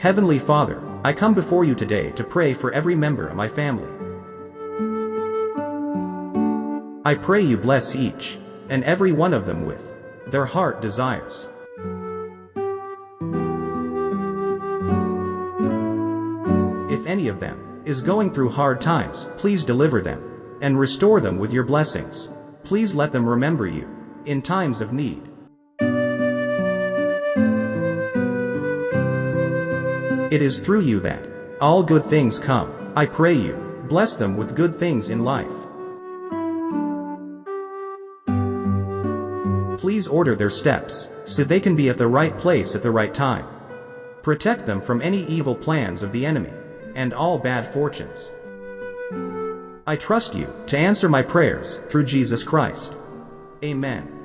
Heavenly Father, I come before you today to pray for every member of my family. I pray you bless each and every one of them with their heart desires. If any of them is going through hard times, please deliver them and restore them with your blessings. Please let them remember you in times of need. It is through you that all good things come. I pray you bless them with good things in life. Please order their steps so they can be at the right place at the right time. Protect them from any evil plans of the enemy and all bad fortunes. I trust you to answer my prayers through Jesus Christ. Amen.